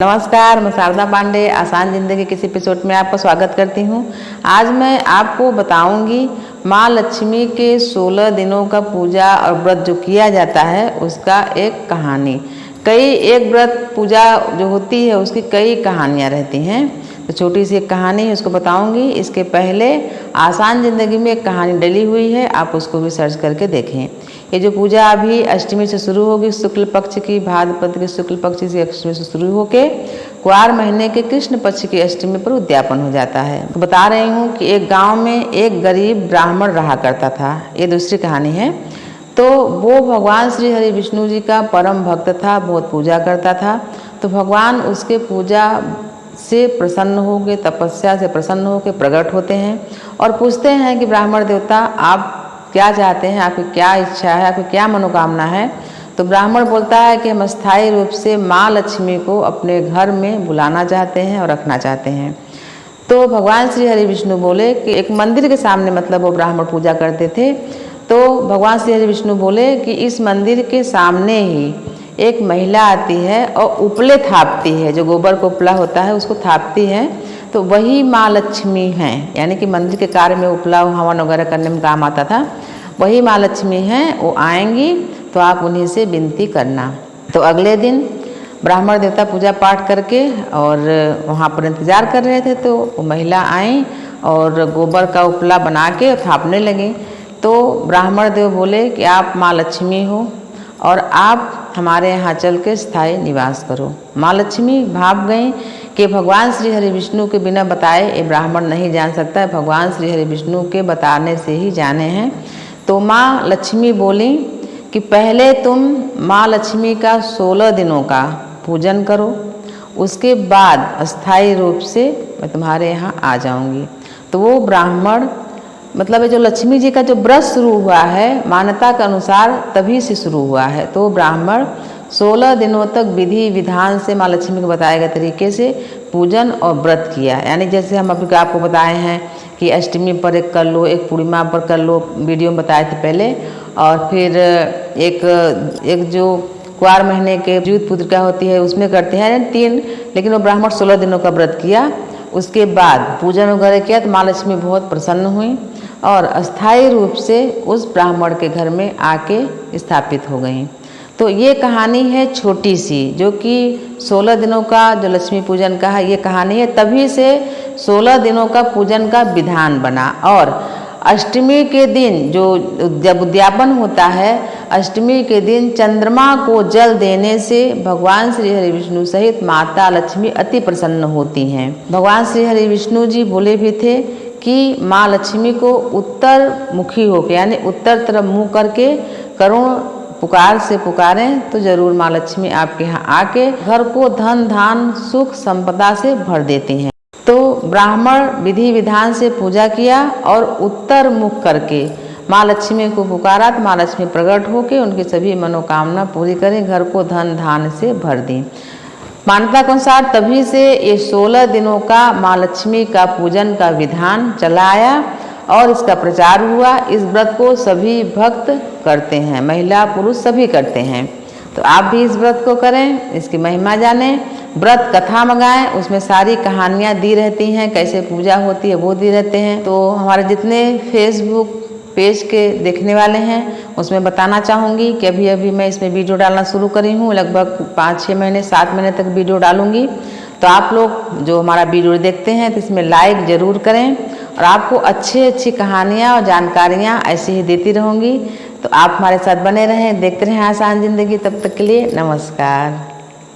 नमस्कार, मैं शारदा पांडे आसान ज़िंदगी के इस एपिसोड में आपका स्वागत करती हूँ। आज मैं आपको बताऊंगी माँ लक्ष्मी के 16 दिनों का पूजा और व्रत जो किया जाता है उसका एक कहानी। एक व्रत पूजा जो होती है उसकी कई कहानियाँ रहती हैं, तो छोटी सी एक कहानी उसको बताऊंगी। इसके पहले आसान ज़िंदगी में एक कहानी डली हुई है, आप उसको भी सर्च करके देखें। ये जो पूजा अभी अष्टमी से शुरू होगी, शुक्ल पक्ष की, भाद्रपद के शुक्ल पक्ष की अष्टमी से शुरू होके कुआर महीने के कृष्ण पक्ष की अष्टमी पर उद्यापन हो जाता है। तो बता रही हूँ कि एक गांव में एक गरीब ब्राह्मण रहा करता था। ये दूसरी कहानी है। तो वो भगवान श्री हरि विष्णु जी का परम भक्त था, बहुत पूजा करता था। तो भगवान उसके पूजा से प्रसन्न हो गए, तपस्या से प्रसन्न होकर प्रकट होते हैं और पूछते हैं कि ब्राह्मण देवता आप क्या चाहते हैं, आपकी क्या इच्छा है, आपकी क्या मनोकामना है। तो ब्राह्मण बोलता है कि हम स्थायी रूप से माँ लक्ष्मी को अपने घर में बुलाना चाहते हैं और रखना चाहते हैं। तो भगवान श्री हरि विष्णु बोले कि एक मंदिर के सामने, मतलब वो ब्राह्मण पूजा करते थे, तो भगवान श्री हरि विष्णु बोले कि इस मंदिर के सामने ही एक महिला आती है और उपले थापती है, जो गोबर का उपला होता है उसको थापती है, तो वही माँ लक्ष्मी हैं। यानी कि मंदिर के कार्य में उपला हवन वगैरह करने में काम आता था, वही माँ लक्ष्मी हैं। वो आएंगी तो आप उन्हीं से विनती करना। तो अगले दिन ब्राह्मण देवता पूजा पाठ करके और वहाँ पर इंतज़ार कर रहे थे, तो वो महिला आई और गोबर का उपला बना के थापने लगी। तो ब्राह्मण देव बोले कि आप माँ लक्ष्मी हो और आप हमारे यहाँ चल के स्थायी निवास करो। माँ लक्ष्मी भाप गई कि भगवान श्री हरि विष्णु के बिना बताए ये ब्राह्मण नहीं जान सकता है, भगवान श्री हरि विष्णु के बताने से ही जाने हैं। तो माँ लक्ष्मी बोली कि पहले तुम माँ लक्ष्मी का 16 दिनों का पूजन करो, उसके बाद अस्थायी रूप से मैं तुम्हारे यहाँ आ जाऊँगी। तो वो ब्राह्मण, मतलब जो लक्ष्मी जी का जो व्रत शुरू हुआ है मान्यता के अनुसार तभी से शुरू हुआ है। तो ब्राह्मण 16 दिनों तक विधि विधान से माँ लक्ष्मी को बताए गए तरीके से पूजन और व्रत किया। यानी जैसे हम अभी आपको बताए हैं कि अष्टमी पर एक कर लो, एक पूर्णिमा पर कर लो, वीडियो में बताए थे पहले, और फिर एक जो कुआर महीने के जीवित पुत्रिका होती है उसमें करते हैं 3, लेकिन वो ब्राह्मण 16 दिनों का व्रत किया। उसके बाद पूजन वगैरह किया तो माँ लक्ष्मी बहुत प्रसन्न हुई और अस्थायी रूप से उस ब्राह्मण के घर में आके स्थापित हो गई। तो ये कहानी है छोटी सी, जो कि 16 दिनों का जो लक्ष्मी पूजन का है ये कहानी है। तभी से 16 दिनों का पूजन का विधान बना। और अष्टमी के दिन जब उद्यापन होता है, अष्टमी के दिन चंद्रमा को जल देने से भगवान श्री हरि विष्णु सहित माता लक्ष्मी अति प्रसन्न होती हैं। भगवान श्री हरि विष्णु जी बोले भी थे कि माँ लक्ष्मी को उत्तर मुखी होकर, यानी उत्तर तरफ मुँह करके करुण पुकार से पुकारें तो जरूर माँ लक्ष्मी आपके यहाँ आके घर को धन धान सुख संपदा से भर देती हैं। तो ब्राह्मण विधि विधान से पूजा किया और उत्तर मुख करके माँ लक्ष्मी को पुकारा तो माँ लक्ष्मी प्रकट होकर उनकी सभी मनोकामना पूरी करें, घर को धन धान से भर दी। मान्यता के अनुसार तभी से ये 16 दिनों का माँ लक्ष्मी का पूजन का विधान चला आया और इसका प्रचार हुआ। इस व्रत को सभी भक्त करते हैं, महिला पुरुष सभी करते हैं। तो आप भी इस व्रत को करें, इसकी महिमा जानें। व्रत कथा मंगाएं, उसमें सारी कहानियाँ दी रहती हैं, कैसे पूजा होती है वो दी रहते हैं। तो हमारे जितने फेसबुक पेज के देखने वाले हैं उसमें बताना चाहूँगी कि अभी अभी मैं इसमें वीडियो डालना शुरू करी हूँ। लगभग 5-6 महीने 7 महीने तक वीडियो डालूँगी। तो आप लोग जो हमारा वीडियो देखते हैं तो इसमें लाइक ज़रूर करें और आपको अच्छी कहानियाँ और जानकारियाँ ऐसे ही देती रहूँगी। तो आप हमारे साथ बने रहें, देखते रहें आसान ज़िंदगी। तब तक के लिए नमस्कार।